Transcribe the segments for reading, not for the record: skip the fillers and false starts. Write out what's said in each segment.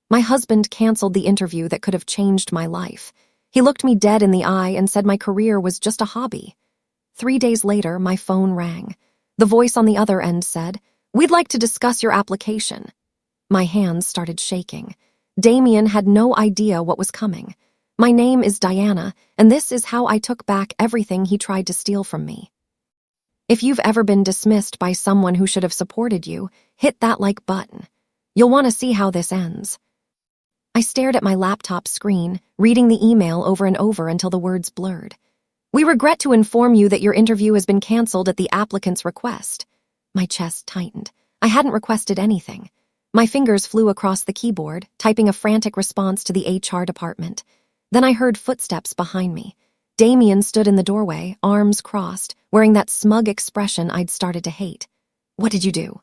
My husband canceled the interview that could have changed my life. He looked me dead in the eye and said my career was just a hobby. 3 days later, my phone rang. The voice on the other end said, "We'd like to discuss your application." My hands started shaking. Damien had no idea what was coming. My name is Diana, and this is how I took back everything he tried to steal from me. If you've ever been dismissed by someone who should have supported you, hit that like button. You'll want to see how this ends. I stared at my laptop screen, reading the email over and over until the words blurred. "We regret to inform you that your interview has been canceled at the applicant's request." My chest tightened. I hadn't requested anything. My fingers flew across the keyboard, typing a frantic response to the HR department. Then I heard footsteps behind me. Damien stood in the doorway, arms crossed, wearing that smug expression I'd started to hate. "What did you do?"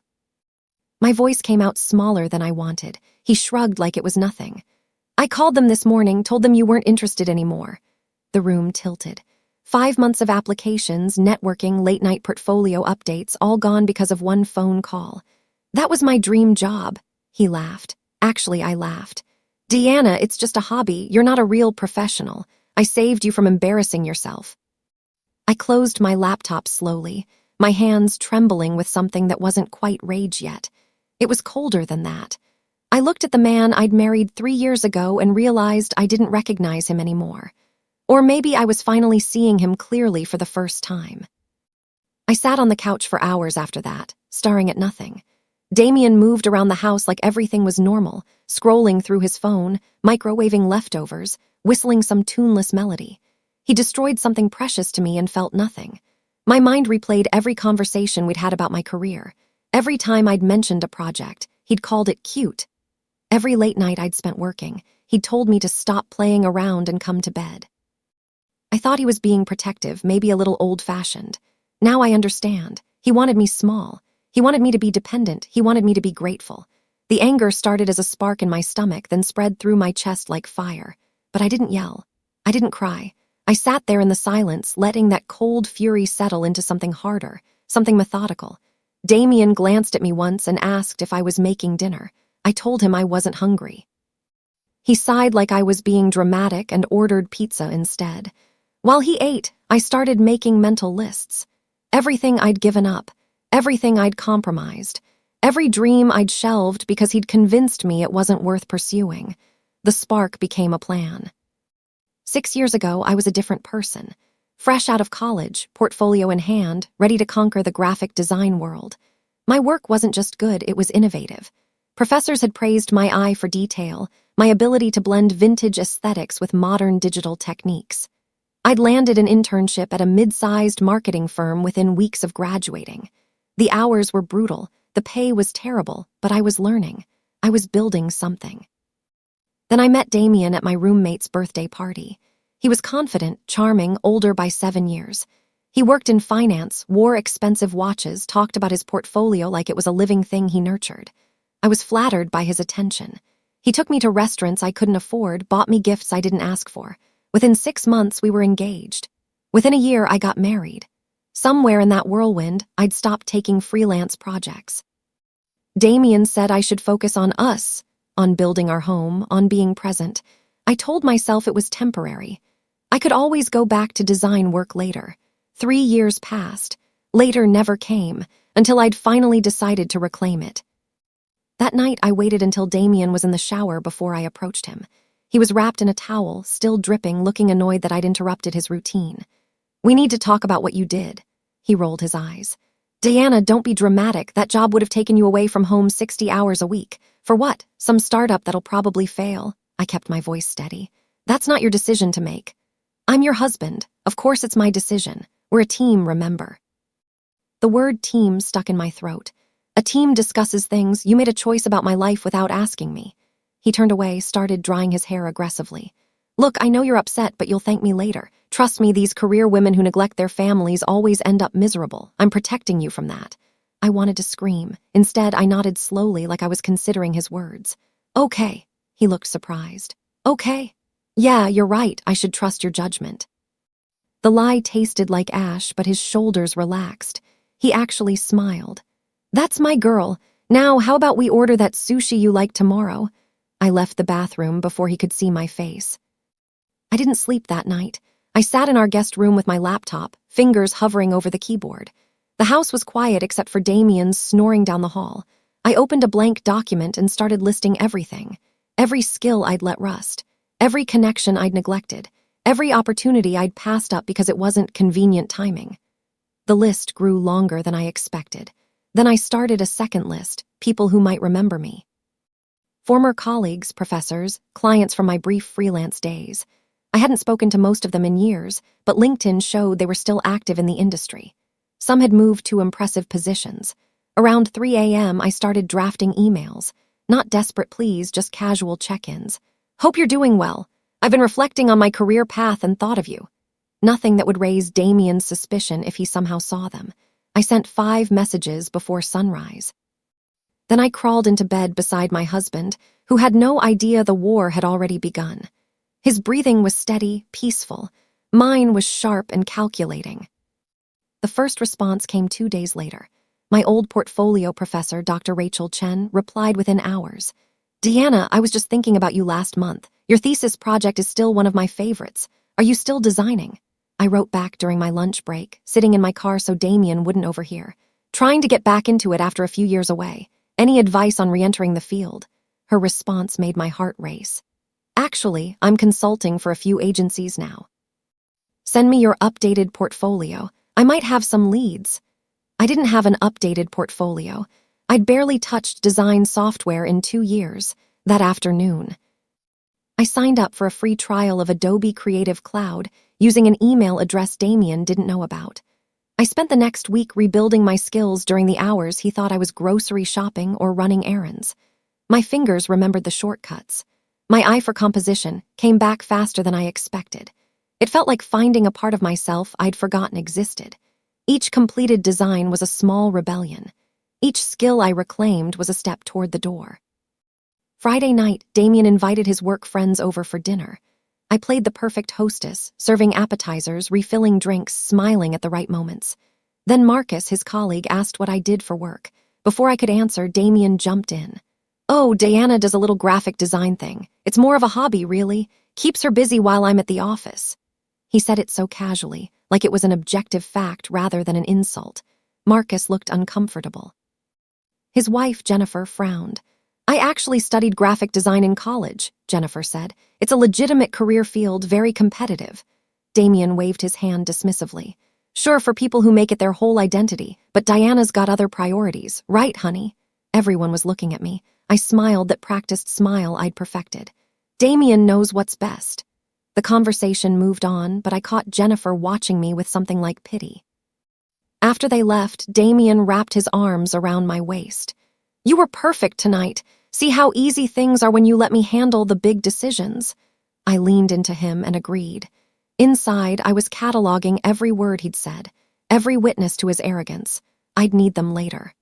My voice came out smaller than I wanted. He shrugged like it was nothing. "I called them this morning, told them you weren't interested anymore." The room tilted. 5 months of applications, networking, late-night portfolio updates, all gone because of one phone call. "That was my dream job." He laughed. Actually, I laughed. "Deanna, it's just a hobby. You're not a real professional. I saved you from embarrassing yourself." I closed my laptop slowly, my hands trembling with something that wasn't quite rage yet. It was colder than that. I looked at the man I'd married 3 years ago and realized I didn't recognize him anymore. Or maybe I was finally seeing him clearly for the first time. I sat on the couch for hours after that, staring at nothing. Damien moved around the house like everything was normal, scrolling through his phone, microwaving leftovers, whistling some tuneless melody. He destroyed something precious to me and felt nothing. My mind replayed every conversation we'd had about my career. Every time I'd mentioned a project, he'd called it cute. Every late night I'd spent working, he'd told me to stop playing around and come to bed. I thought he was being protective, maybe a little old-fashioned. Now I understand. He wanted me small. He wanted me to be dependent. He wanted me to be grateful. The anger started as a spark in my stomach, then spread through my chest like fire. But I didn't yell. I didn't cry. I sat there in the silence, letting that cold fury settle into something harder, something methodical. Damien glanced at me once and asked if I was making dinner. I told him I wasn't hungry. He sighed like I was being dramatic and ordered pizza instead. While he ate, I started making mental lists. Everything I'd given up, everything I'd compromised, every dream I'd shelved because he'd convinced me it wasn't worth pursuing. The spark became a plan. 6 years ago, I was a different person. Fresh out of college, portfolio in hand, ready to conquer the graphic design world. My work wasn't just good, it was innovative. Professors had praised my eye for detail, my ability to blend vintage aesthetics with modern digital techniques. I'd landed an internship at a mid-sized marketing firm within weeks of graduating. The hours were brutal, the pay was terrible, but I was learning. I was building something. Then I met Damien at my roommate's birthday party. He was confident, charming, older by 7 years. He worked in finance, wore expensive watches, talked about his portfolio like it was a living thing he nurtured. I was flattered by his attention. He took me to restaurants I couldn't afford, bought me gifts I didn't ask for. Within 6 months, we were engaged. Within a year, I got married. Somewhere in that whirlwind, I'd stopped taking freelance projects. Damien said I should focus on us, on building our home, on being present. I told myself it was temporary. I could always go back to design work later. 3 years passed. Later never came, until I'd finally decided to reclaim it. That night, I waited until Damien was in the shower before I approached him. He was wrapped in a towel, still dripping, looking annoyed that I'd interrupted his routine. "We need to talk about what you did." He rolled his eyes. "Diana, don't be dramatic. That job would have taken you away from home 60 hours a week. For what? Some startup that'll probably fail." I kept my voice steady. "That's not your decision to make. I'm your husband. Of course it's my decision. We're a team, remember." The word team stuck in my throat. A team discusses things. You made a choice about my life without asking me. He turned away, started drying his hair aggressively. "Look, I know you're upset, but you'll thank me later. Trust me, these career women who neglect their families always end up miserable. I'm protecting you from that." I wanted to scream. Instead, I nodded slowly like I was considering his words. "Okay." He looked surprised. "Okay. Yeah, you're right. I should trust your judgment." The lie tasted like ash, but his shoulders relaxed. He actually smiled. "That's my girl. Now, how about we order that sushi you like tomorrow?" I left the bathroom before he could see my face. I didn't sleep that night. I sat in our guest room with my laptop, fingers hovering over the keyboard. The house was quiet except for Damien's snoring down the hall. I opened a blank document and started listing everything. Every skill I'd let rust. Every connection I'd neglected. Every opportunity I'd passed up because it wasn't convenient timing. The list grew longer than I expected. Then I started a second list, people who might remember me. Former colleagues, professors, clients from my brief freelance days. I hadn't spoken to most of them in years, but LinkedIn showed they were still active in the industry. Some had moved to impressive positions. Around 3 a.m., I started drafting emails. Not desperate pleas, just casual check-ins. Hope you're doing well. I've been reflecting on my career path and thought of you. Nothing that would raise Damien's suspicion if he somehow saw them. I sent 5 messages before sunrise. Then I crawled into bed beside my husband, who had no idea the war had already begun. His breathing was steady, peaceful. Mine was sharp and calculating. The first response came 2 days later. My old portfolio professor, Dr. Rachel Chen, replied within hours. Deanna, I was just thinking about you last month. Your thesis project is still one of my favorites. Are you still designing? I wrote back during my lunch break, sitting in my car so Damien wouldn't overhear. Trying to get back into it after a few years away. Any advice on re-entering the field? Her response made my heart race. Actually, I'm consulting for a few agencies now. Send me your updated portfolio. I might have some leads. I didn't have an updated portfolio. I'd barely touched design software in 2 years, that afternoon. I signed up for a free trial of Adobe Creative Cloud using an email address Damien didn't know about. I spent the next week rebuilding my skills during the hours he thought I was grocery shopping or running errands. My fingers remembered the shortcuts. My eye for composition came back faster than I expected. It felt like finding a part of myself I'd forgotten existed. Each completed design was a small rebellion. Each skill I reclaimed was a step toward the door. Friday night, Damien invited his work friends over for dinner. I played the perfect hostess, serving appetizers, refilling drinks, smiling at the right moments. Then Marcus, his colleague, asked what I did for work. Before I could answer, Damien jumped in. Oh, Diana does a little graphic design thing. It's more of a hobby, really. Keeps her busy while I'm at the office. He said it so casually, like it was an objective fact rather than an insult. Marcus looked uncomfortable. His wife, Jennifer, frowned. I actually studied graphic design in college, Jennifer said. It's a legitimate career field, very competitive. Damien waved his hand dismissively. Sure, for people who make it their whole identity, but Diana's got other priorities, right, honey? Everyone was looking at me. I smiled that practiced smile I'd perfected. Damien knows what's best. The conversation moved on, but I caught Jennifer watching me with something like pity. After they left, Damien wrapped his arms around my waist. You were perfect tonight. See how easy things are when you let me handle the big decisions. I leaned into him and agreed. Inside, I was cataloging every word he'd said, every witness to his arrogance. I'd need them later.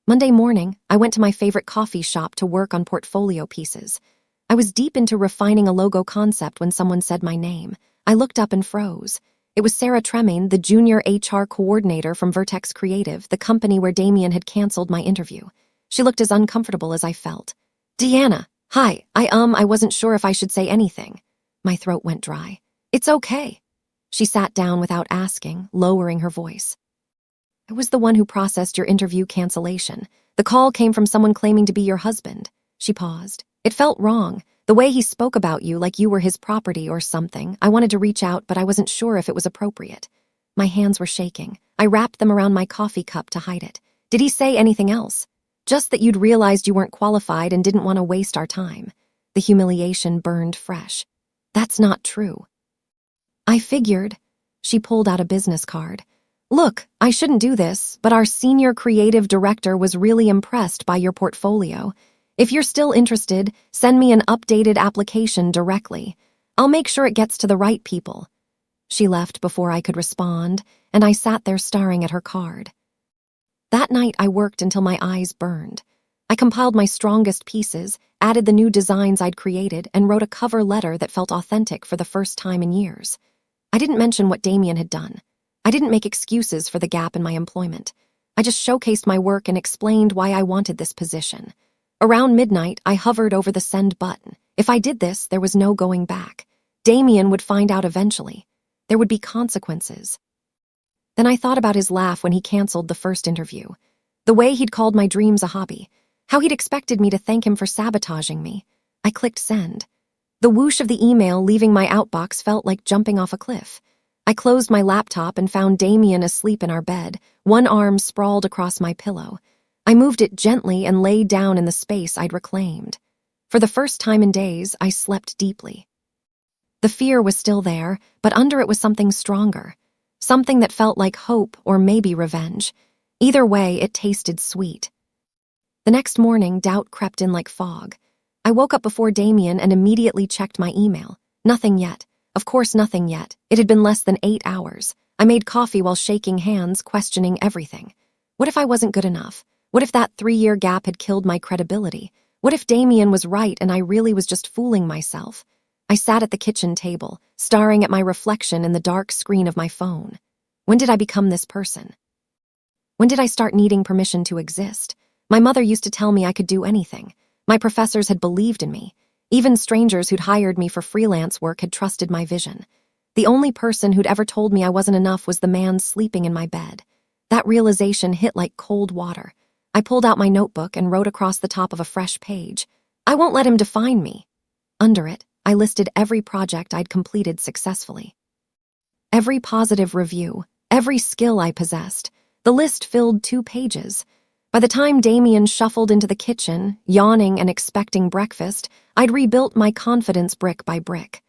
Monday morning, I went to my favorite coffee shop to work on portfolio pieces. I was deep into refining a logo concept when someone said my name. I looked up and froze. It was Sarah Tremaine, the junior HR coordinator from Vertex Creative, the company where Damien had canceled my interview. She looked as uncomfortable as I felt. Deanna, hi, I wasn't sure if I should say anything. My throat went dry. It's okay. She sat down without asking, lowering her voice. I was the one who processed your interview cancellation. The call came from someone claiming to be your husband. She paused. It felt wrong. The way he spoke about you like you were his property or something. I wanted to reach out, but I wasn't sure if it was appropriate. My hands were shaking. I wrapped them around my coffee cup to hide it. Did he say anything else? Just that you'd realized you weren't qualified and didn't want to waste our time. The humiliation burned fresh. That's not true. I figured. She pulled out a business card. Look, I shouldn't do this, but our senior creative director was really impressed by your portfolio. If you're still interested, send me an updated application directly. I'll make sure it gets to the right people. She left before I could respond, and I sat there staring at her card. That night I worked until my eyes burned. I compiled my strongest pieces, added the new designs I'd created, and wrote a cover letter that felt authentic for the first time in years. I didn't mention what Damien had done. I didn't make excuses for the gap in my employment. I just showcased my work and explained why I wanted this position. Around midnight, I hovered over the send button. If I did this, there was no going back. Damien would find out eventually. There would be consequences. Then I thought about his laugh when he canceled the first interview. The way he'd called my dreams a hobby. How he'd expected me to thank him for sabotaging me. I clicked send. The whoosh of the email leaving my outbox felt like jumping off a cliff. I closed my laptop and found Damien asleep in our bed, one arm sprawled across my pillow. I moved it gently and lay down in the space I'd reclaimed. For the first time in days, I slept deeply. The fear was still there, but under it was something stronger. Something that felt like hope or maybe revenge. Either way, it tasted sweet. The next morning, doubt crept in like fog. I woke up before Damien and immediately checked my email. Nothing yet. Of course, nothing yet. It had been less than 8 hours. I made coffee while shaking hands, questioning everything. What if I wasn't good enough? What if that 3-year gap had killed my credibility? What if Damien was right and I really was just fooling myself? I sat at the kitchen table, staring at my reflection in the dark screen of my phone. When did I become this person? When did I start needing permission to exist? My mother used to tell me I could do anything. My professors had believed in me. Even strangers who'd hired me for freelance work had trusted my vision. The only person who'd ever told me I wasn't enough was the man sleeping in my bed. That realization hit like cold water. I pulled out my notebook and wrote across the top of a fresh page. I won't let him define me. Under it, I listed every project I'd completed successfully. Every positive review, every skill I possessed. The list filled 2 pages. By the time Damien shuffled into the kitchen, yawning and expecting breakfast, I'd rebuilt my confidence brick by brick.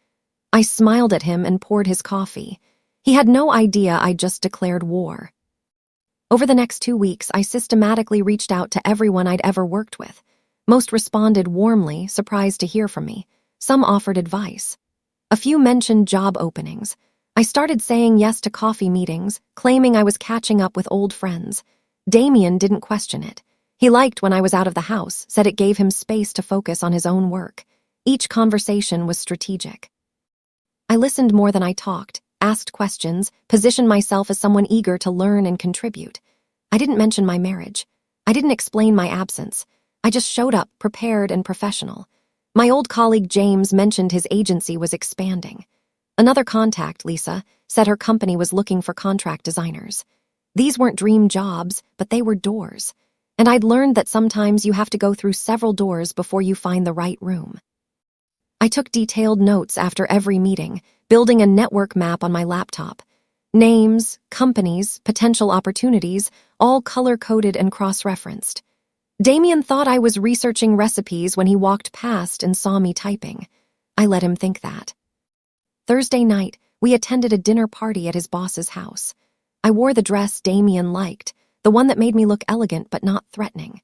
I smiled at him and poured his coffee. He had no idea I'd just declared war. Over the next 2 weeks, I systematically reached out to everyone I'd ever worked with. Most responded warmly, surprised to hear from me. Some offered advice. A few mentioned job openings. I started saying yes to coffee meetings, claiming I was catching up with old friends. Damien didn't question it. He liked when I was out of the house, said it gave him space to focus on his own work. Each conversation was strategic. I listened more than I talked, asked questions, positioned myself as someone eager to learn and contribute. I didn't mention my marriage. I didn't explain my absence. I just showed up, prepared and professional. My old colleague James mentioned his agency was expanding. Another contact, Lisa, said her company was looking for contract designers. These weren't dream jobs, but they were doors. And I'd learned that sometimes you have to go through several doors before you find the right room. I took detailed notes after every meeting, building a network map on my laptop. Names, companies, potential opportunities, all color-coded and cross-referenced. Damien thought I was researching recipes when he walked past and saw me typing. I let him think that. Thursday night, we attended a dinner party at his boss's house. I wore the dress Damien liked, the one that made me look elegant but not threatening.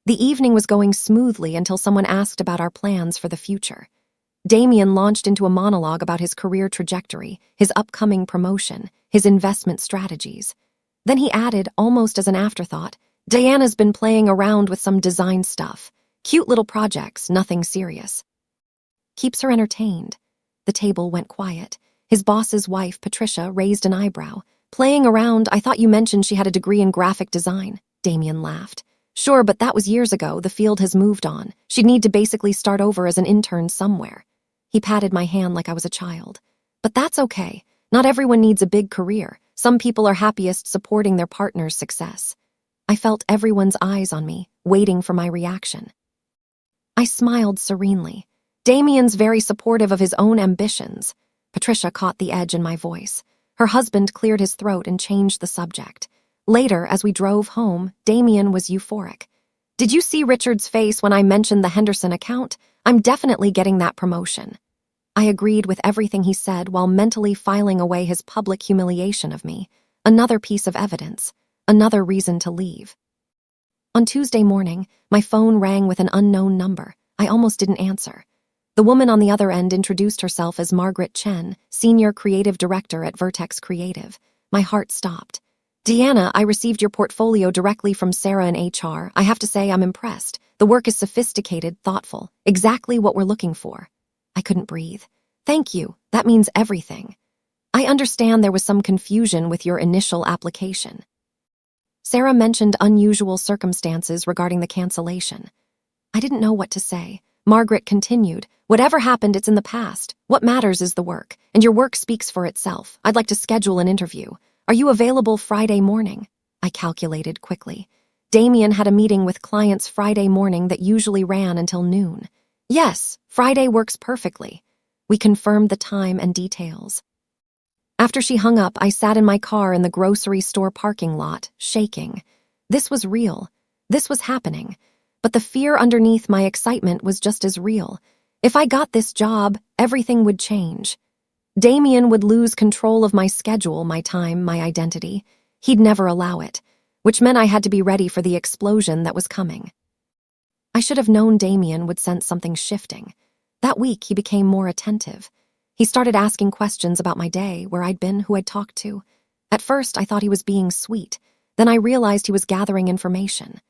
The evening was going smoothly until someone asked about our plans for the future. Damien launched into a monologue about his career trajectory, his upcoming promotion, his investment strategies. Then he added, almost as an afterthought, Diana's been playing around with some design stuff. Cute little projects, nothing serious. Keeps her entertained. The table went quiet. His boss's wife, Patricia, raised an eyebrow. Playing around, I thought you mentioned she had a degree in graphic design. Damien laughed. Sure, but that was years ago. The field has moved on. She'd need to basically start over as an intern somewhere. He patted my hand like I was a child. But that's okay. Not everyone needs a big career. Some people are happiest supporting their partner's success. I felt everyone's eyes on me, waiting for my reaction. I smiled serenely. Damien's very supportive of his own ambitions. Patricia caught the edge in my voice. Her husband cleared his throat and changed the subject. Later, as we drove home, Damien was euphoric. Did you see Richard's face when I mentioned the Henderson account? I'm definitely getting that promotion. I agreed with everything he said while mentally filing away his public humiliation of me. Another piece of evidence. Another reason to leave. On Tuesday morning, my phone rang with an unknown number. I almost didn't answer. The woman on the other end introduced herself as Margaret Chen, Senior Creative Director at Vertex Creative. My heart stopped. Deanna, I received your portfolio directly from Sarah in HR. I have to say I'm impressed. The work is sophisticated, thoughtful, exactly what we're looking for. I couldn't breathe. Thank you. That means everything. I understand there was some confusion with your initial application. Sarah mentioned unusual circumstances regarding the cancellation. I didn't know what to say. Margaret continued, "Whatever happened, it's in the past. What matters is the work, and your work speaks for itself. I'd like to schedule an interview. Are you available Friday morning?" I calculated quickly. Damien had a meeting with clients Friday morning that usually ran until noon. Yes, Friday works perfectly. We confirmed the time and details. After she hung up, I sat in my car in the grocery store parking lot, shaking. This was real. This was happening. But the fear underneath my excitement was just as real. If I got this job, everything would change. Damien would lose control of my schedule, my time, my identity. He'd never allow it, which meant I had to be ready for the explosion that was coming. I should have known Damien would sense something shifting. That week, he became more attentive. He started asking questions about my day, where I'd been, who I'd talked to. At first, I thought he was being sweet. Then I realized he was gathering information.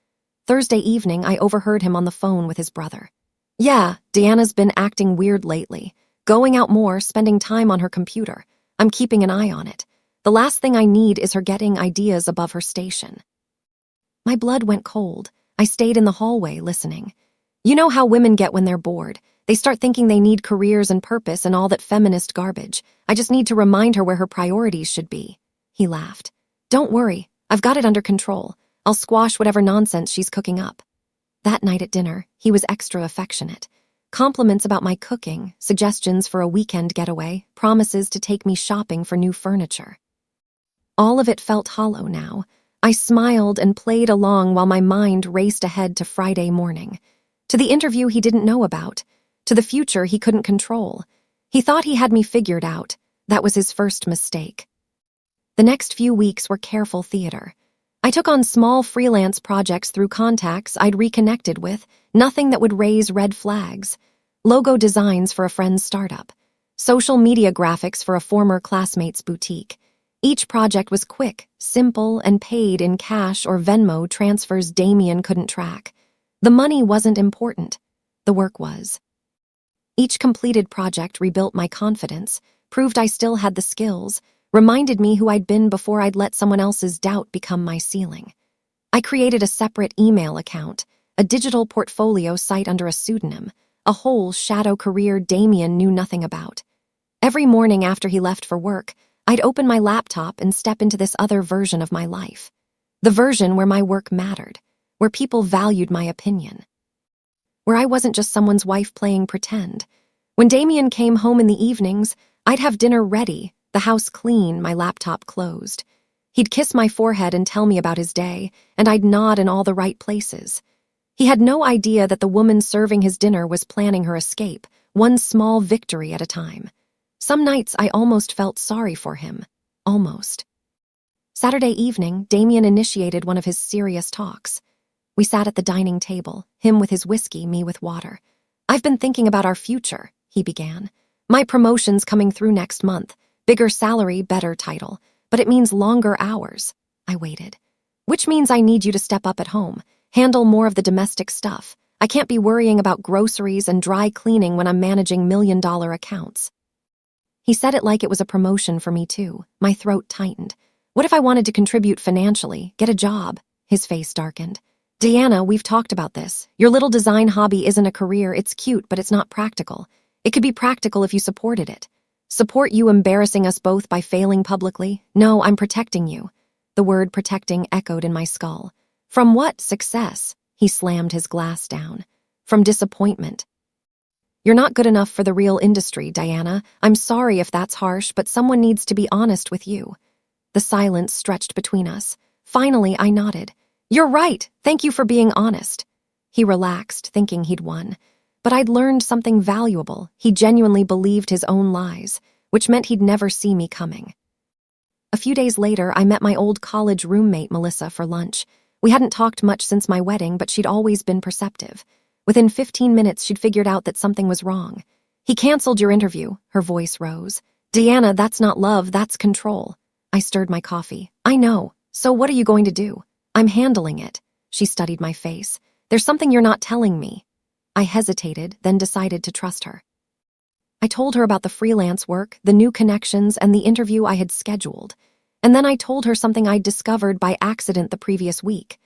Thursday evening, I overheard him on the phone with his brother. "Yeah, Deanna's been acting weird lately. Going out more, spending time on her computer. I'm keeping an eye on it. The last thing I need is her getting ideas above her station." My blood went cold. I stayed in the hallway, listening. You know how women get when they're bored. They start thinking they need careers and purpose and all that feminist garbage. I just need to remind her where her priorities should be. He laughed. "Don't worry, I've got it under control. I'll squash whatever nonsense she's cooking up." That night at dinner, he was extra affectionate. Compliments about my cooking, suggestions for a weekend getaway, promises to take me shopping for new furniture. All of it felt hollow now. I smiled and played along while my mind raced ahead to Friday morning. To the interview he didn't know about. To the future he couldn't control. He thought he had me figured out. That was his first mistake. The next few weeks were careful theater. I took on small freelance projects through contacts I'd reconnected with, nothing that would raise red flags. Logo designs for a friend's startup. Social media graphics for a former classmate's boutique. Each project was quick, simple, and paid in cash or Venmo transfers Damien couldn't track. The money wasn't important. The work was. Each completed project rebuilt my confidence, proved I still had the skills, reminded me who I'd been before I'd let someone else's doubt become my ceiling. I created a separate email account, a digital portfolio site under a pseudonym, a whole shadow career Damien knew nothing about. Every morning after he left for work, I'd open my laptop and step into this other version of my life. The version where my work mattered, where people valued my opinion. Where I wasn't just someone's wife playing pretend. When Damien came home in the evenings, I'd have dinner ready, the house clean, my laptop closed. He'd kiss my forehead and tell me about his day, and I'd nod in all the right places. He had no idea that the woman serving his dinner was planning her escape, one small victory at a time. Some nights I almost felt sorry for him. Almost. Saturday evening, Damien initiated one of his serious talks. We sat at the dining table, him with his whiskey, me with water. "I've been thinking about our future," he began. "My promotion's coming through next month. Bigger salary, better title. But it means longer hours." I waited. "Which means I need you to step up at home, handle more of the domestic stuff. I can't be worrying about groceries and dry cleaning when I'm managing million-dollar accounts." He said it like it was a promotion for me too. My throat tightened. What if I wanted to contribute financially, get a job? His face darkened. "Deanna, we've talked about this. Your little design hobby isn't a career. It's cute, but it's not practical. It could be practical if you supported it. Support you embarrassing us both by failing publicly? No, I'm protecting you." The word protecting echoed in my skull. "From what success?" He slammed his glass down. "From disappointment. You're not good enough for the real industry, Diana. I'm sorry if that's harsh, but someone needs to be honest with you." The silence stretched between us. Finally, I nodded. "You're right. Thank you for being honest." He relaxed, thinking he'd won. But I'd learned something valuable. He genuinely believed his own lies, which meant he'd never see me coming. A few days later, I met my old college roommate, Melissa, for lunch. We hadn't talked much since my wedding, but she'd always been perceptive. Within 15 minutes, she'd figured out that something was wrong. "He canceled your interview." Her voice rose. "Deanna, that's not love, that's control." I stirred my coffee. "I know. So what are you going to do?" "I'm handling it." She studied my face. "There's something you're not telling me." I hesitated, then decided to trust her. I told her about the freelance work, the new connections, and the interview I had scheduled. And then I told her something I'd discovered by accident the previous week.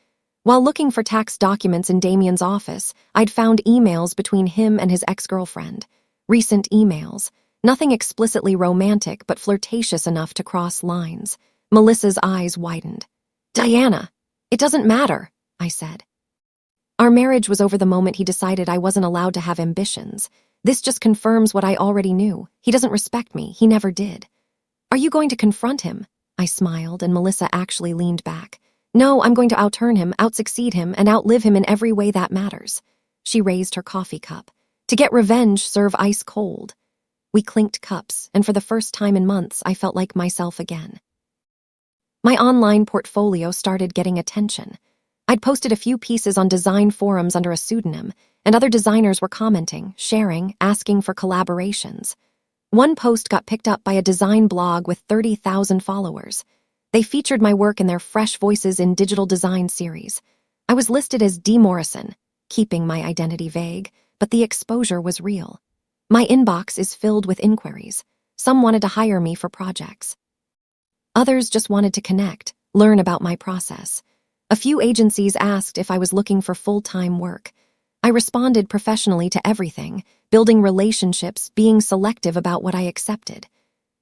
While looking for tax documents in Damien's office, I'd found emails between him and his ex-girlfriend. Recent emails. Nothing explicitly romantic, but flirtatious enough to cross lines. Melissa's eyes widened. "Diana, it doesn't matter," I said. Our marriage was over the moment he decided I wasn't allowed to have ambitions. This just confirms what I already knew. He doesn't respect me. He never did. "Are you going to confront him?" I smiled, and Melissa actually leaned back. "No, I'm going to outturn him, outsucceed him, and outlive him in every way that matters." She raised her coffee cup. "To get revenge, serve ice cold." We clinked cups, and for the first time in months, I felt like myself again. My online portfolio started getting attention. I'd posted a few pieces on design forums under a pseudonym, and other designers were commenting, sharing, asking for collaborations. One post got picked up by a design blog with 30,000 followers. They featured my work in their Fresh Voices in Digital Design series. I was listed as D. Morrison, keeping my identity vague, but the exposure was real. My inbox is filled with inquiries. Some wanted to hire me for projects. Others just wanted to connect, learn about my process. A few agencies asked if I was looking for full-time work. I responded professionally to everything, building relationships, being selective about what I accepted.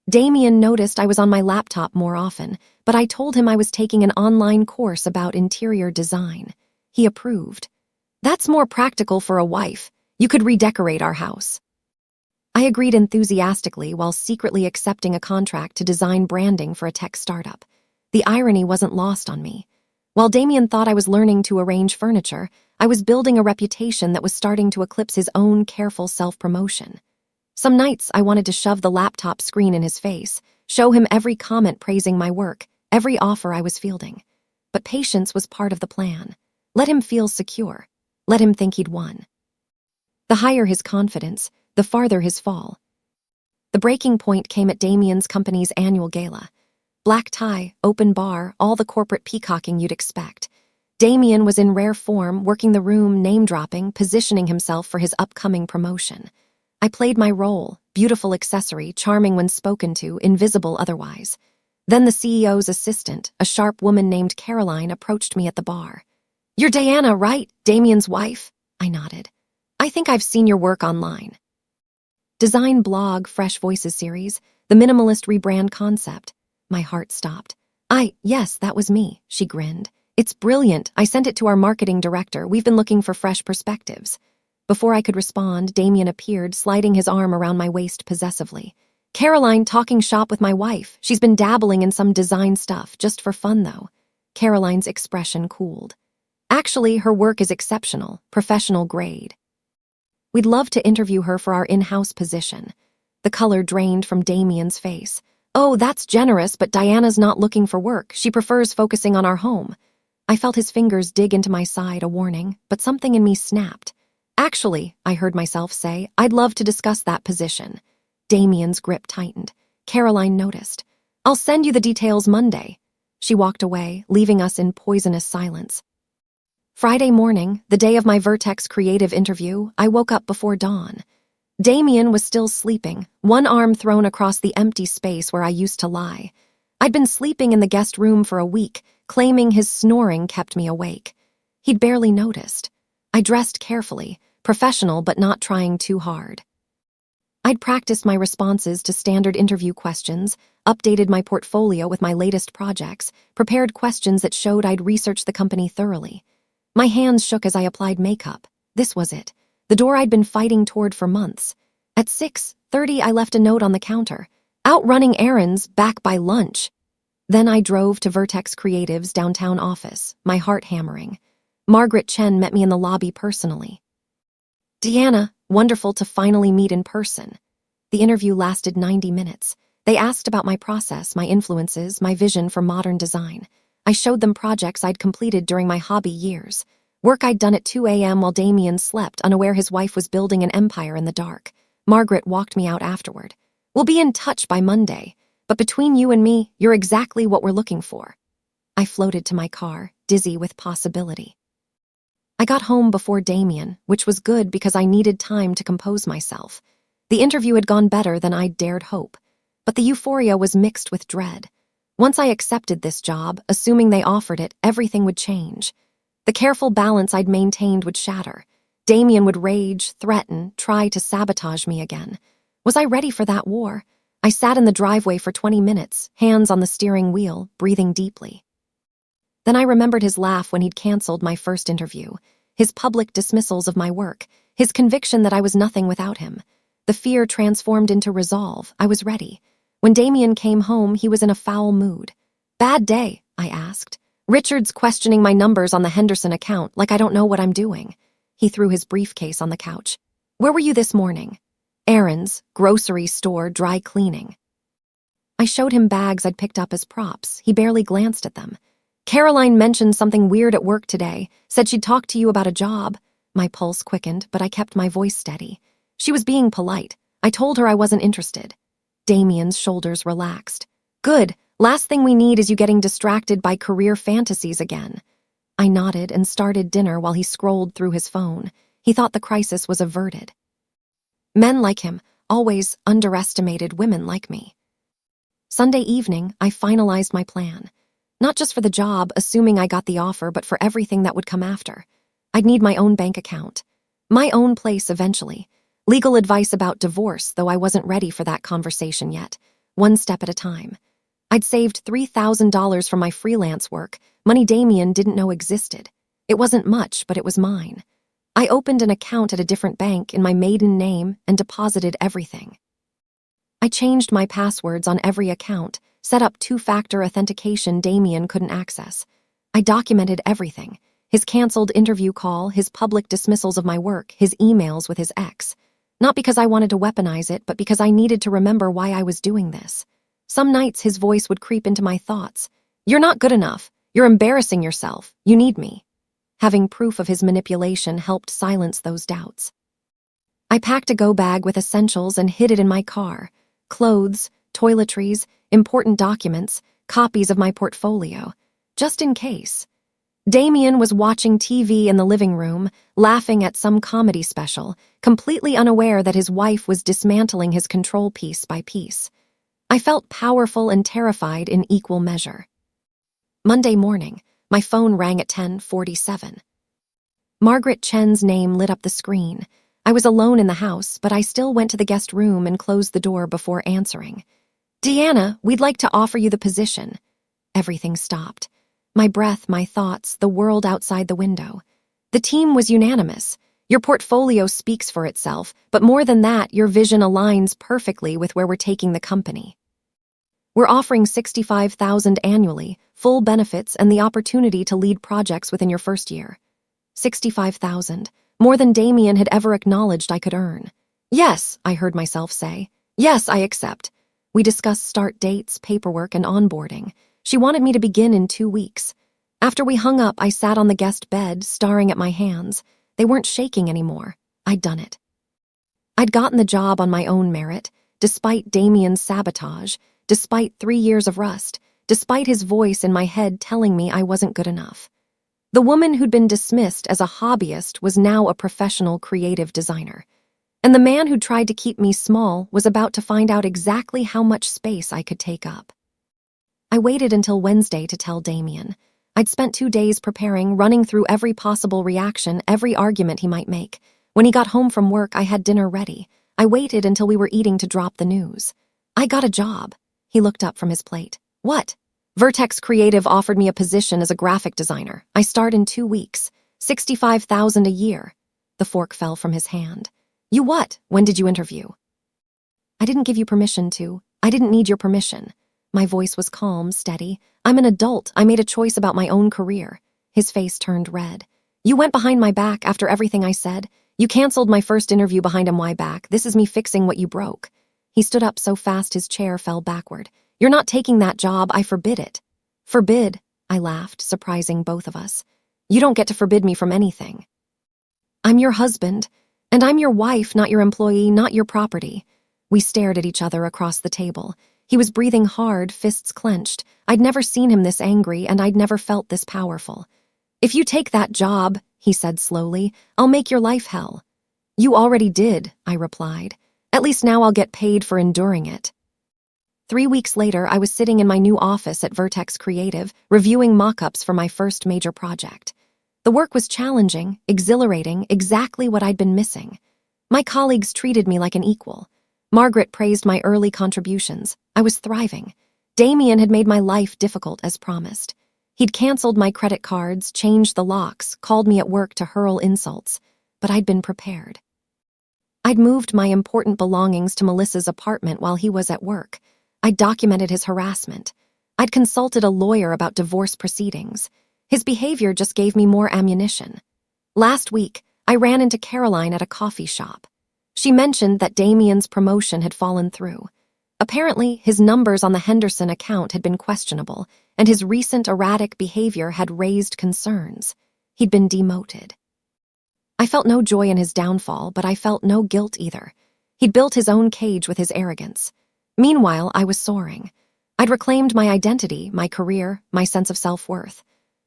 Damien noticed I was on my laptop more often, but I told him I was taking an online course about interior design. He approved. "That's more practical for a wife. You could redecorate our house." I agreed enthusiastically while secretly accepting a contract to design branding for a tech startup. The irony wasn't lost on me. While Damien thought I was learning to arrange furniture, I was building a reputation that was starting to eclipse his own careful self-promotion. Some nights I wanted to shove the laptop screen in his face, show him every comment praising my work, every offer I was fielding. But patience was part of the plan. Let him feel secure. Let him think he'd won. The higher his confidence, the farther his fall. The breaking point came at Damien's company's annual gala. Black tie, open bar, all the corporate peacocking you'd expect. Damien was in rare form, working the room, name-dropping, positioning himself for his upcoming promotion. I played my role, beautiful accessory, charming when spoken to, invisible otherwise. Then the CEO's assistant, a sharp woman named Caroline, approached me at the bar. "You're Diana, right? Damien's wife?" I nodded. "I think I've seen your work online." Design blog, Fresh Voices series, the minimalist rebrand concept. My heart stopped. Yes, that was me," she grinned. "It's brilliant. I sent it to our marketing director. We've been looking for fresh perspectives." Before I could respond, Damien appeared, sliding his arm around my waist possessively. "Caroline talking shop with my wife. She's been dabbling in some design stuff, just for fun though." Caroline's expression cooled. "Actually, her work is exceptional, professional grade. We'd love to interview her for our in-house position." The color drained from Damien's face. "Oh, that's generous, but Diana's not looking for work. She prefers focusing on our home." I felt his fingers dig into my side, a warning, but something in me snapped. "Actually," I heard myself say, "I'd love to discuss that position." Damien's grip tightened. Caroline noticed. "I'll send you the details Monday." She walked away, leaving us in poisonous silence. Friday morning, the day of my Vertex creative interview, I woke up before dawn. Damien was still sleeping, one arm thrown across the empty space where I used to lie. I'd been sleeping in the guest room for a week, claiming his snoring kept me awake. He'd barely noticed. I dressed carefully, professional but not trying too hard. I'd practiced my responses to standard interview questions, updated my portfolio with my latest projects, prepared questions that showed I'd researched the company thoroughly. My hands shook as I applied makeup. This was it. The door I'd been fighting toward for months. At 6:30, I left a note on the counter. "Out running errands, back by lunch." Then I drove to Vertex Creative's downtown office, my heart hammering. Margaret Chen met me in the lobby personally. "Deanna, wonderful to finally meet in person." The interview lasted 90 minutes. They asked about my process, my influences, my vision for modern design. I showed them projects I'd completed during my hobby years. Work I'd done at 2 a.m. while Damien slept, unaware his wife was building an empire in the dark. Margaret walked me out afterward. "We'll be in touch by Monday, but between you and me, you're exactly what we're looking for." I floated to my car, dizzy with possibility. I got home before Damien, which was good because I needed time to compose myself. The interview had gone better than I'd dared hope, but the euphoria was mixed with dread. Once I accepted this job, assuming they offered it, everything would change. The careful balance I'd maintained would shatter. Damien would rage, threaten, try to sabotage me again. Was I ready for that war? I sat in the driveway for 20 minutes, hands on the steering wheel, breathing deeply. Then I remembered his laugh when he'd canceled my first interview, his public dismissals of my work, his conviction that I was nothing without him. The fear transformed into resolve. I was ready. When Damien came home, he was in a foul mood. "Bad day?" I asked. "Richard's questioning my numbers on the Henderson account like I don't know what I'm doing." He threw his briefcase on the couch. "Where were you this morning?" "Errands, grocery store, dry cleaning." I showed him bags I'd picked up as props. He barely glanced at them. "Caroline mentioned something weird at work today, said she'd talk to you about a job." My pulse quickened, but I kept my voice steady. She was being polite. I told her I wasn't interested. Damien's shoulders relaxed. "Good. Last thing we need is you getting distracted by career fantasies again." I nodded and started dinner while he scrolled through his phone. He thought the crisis was averted. Men like him always underestimated women like me. Sunday evening, I finalized my plan. Not just for the job, assuming I got the offer, but for everything that would come after. I'd need my own bank account. My own place eventually. Legal advice about divorce, though I wasn't ready for that conversation yet. One step at a time. I'd saved $3,000 from my freelance work, money Damien didn't know existed. It wasn't much, but it was mine. I opened an account at a different bank in my maiden name and deposited everything. I changed my passwords on every account, set up two-factor authentication Damien couldn't access. I documented everything. His canceled interview call, his public dismissals of my work, his emails with his ex. Not because I wanted to weaponize it, but because I needed to remember why I was doing this. Some nights his voice would creep into my thoughts. "You're not good enough. You're embarrassing yourself. You need me." Having proof of his manipulation helped silence those doubts. I packed a go-bag with essentials and hid it in my car. Clothes, toiletries, important documents, copies of my portfolio. Just in case. Damien was watching TV in the living room, laughing at some comedy special, completely unaware that his wife was dismantling his control piece by piece. I felt powerful and terrified in equal measure. Monday morning, my phone rang at 10:47. Margaret Chen's name lit up the screen. I was alone in the house, but I still went to the guest room and closed the door before answering. "Deanna, we'd like to offer you the position." Everything stopped. My breath, my thoughts, the world outside the window. The team was unanimous. "Your portfolio speaks for itself, but more than that, your vision aligns perfectly with where we're taking the company. We're offering $65,000 annually, full benefits, and the opportunity to lead projects within your first year." $65,000, more than Damien had ever acknowledged I could earn. "Yes," I heard myself say. "Yes, I accept." We discussed start dates, paperwork, and onboarding. She wanted me to begin in 2 weeks. After we hung up, I sat on the guest bed, staring at my hands. They weren't shaking anymore. I'd done it. I'd gotten the job on my own merit, despite Damien's sabotage, despite 3 years of rust, despite his voice in my head telling me I wasn't good enough. The woman who'd been dismissed as a hobbyist was now a professional creative designer. And the man who tried to keep me small was about to find out exactly how much space I could take up. I waited until Wednesday to tell Damien. I'd spent 2 days preparing, running through every possible reaction, every argument he might make. When he got home from work, I had dinner ready. I waited until we were eating to drop the news. "I got a job." He looked up from his plate. "What?" "Vertex Creative offered me a position as a graphic designer. I start in 2 weeks. $65,000 a year." The fork fell from his hand. "You what? When did you interview?" "I didn't give you permission to. I didn't need your permission." My voice was calm, steady. "I'm an adult. I made a choice about my own career." His face turned red. "You went behind my back after everything I said. You canceled my first interview behind my back. This is me fixing what you broke." He stood up so fast his chair fell backward. "You're not taking that job. I forbid it." "Forbid?" I laughed, surprising both of us. "You don't get to forbid me from anything." "I'm your husband, and I'm your wife, not your employee, not your property." We stared at each other across the table. He was breathing hard, fists clenched. I'd never seen him this angry, and I'd never felt this powerful. "If you take that job," he said slowly, "I'll make your life hell." "You already did," I replied. "At least now I'll get paid for enduring it." 3 weeks later, I was sitting in my new office at Vertex Creative, reviewing mock-ups for my first major project. The work was challenging, exhilarating, exactly what I'd been missing. My colleagues treated me like an equal. Margaret praised my early contributions. I was thriving. Damien had made my life difficult as promised. He'd canceled my credit cards, changed the locks, called me at work to hurl insults. But I'd been prepared. I'd moved my important belongings to Melissa's apartment while he was at work. I'd documented his harassment. I'd consulted a lawyer about divorce proceedings. His behavior just gave me more ammunition. Last week, I ran into Caroline at a coffee shop. She mentioned that Damien's promotion had fallen through. Apparently, his numbers on the Henderson account had been questionable, and his recent erratic behavior had raised concerns. He'd been demoted. I felt no joy in his downfall, but I felt no guilt either. He'd built his own cage with his arrogance. Meanwhile, I was soaring. I'd reclaimed my identity, my career, my sense of self-worth.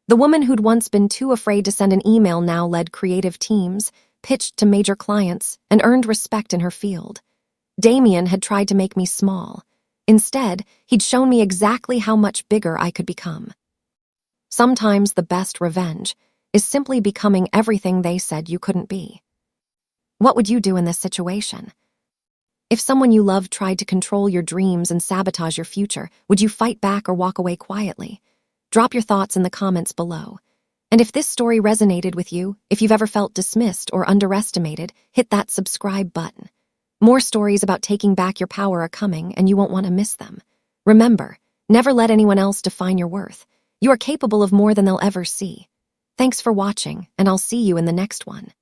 The woman who'd once been too afraid to send an email now led creative teams, pitched to major clients, and earned respect in her field. Damien had tried to make me small. Instead, he'd shown me exactly how much bigger I could become. Sometimes the best revenge is simply becoming everything they said you couldn't be. What would you do in this situation? If someone you loved tried to control your dreams and sabotage your future, would you fight back or walk away quietly? Drop your thoughts in the comments below. And if this story resonated with you, if you've ever felt dismissed or underestimated, hit that subscribe button. More stories about taking back your power are coming, and you won't want to miss them. Remember, never let anyone else define your worth. You are capable of more than they'll ever see. Thanks for watching, and I'll see you in the next one.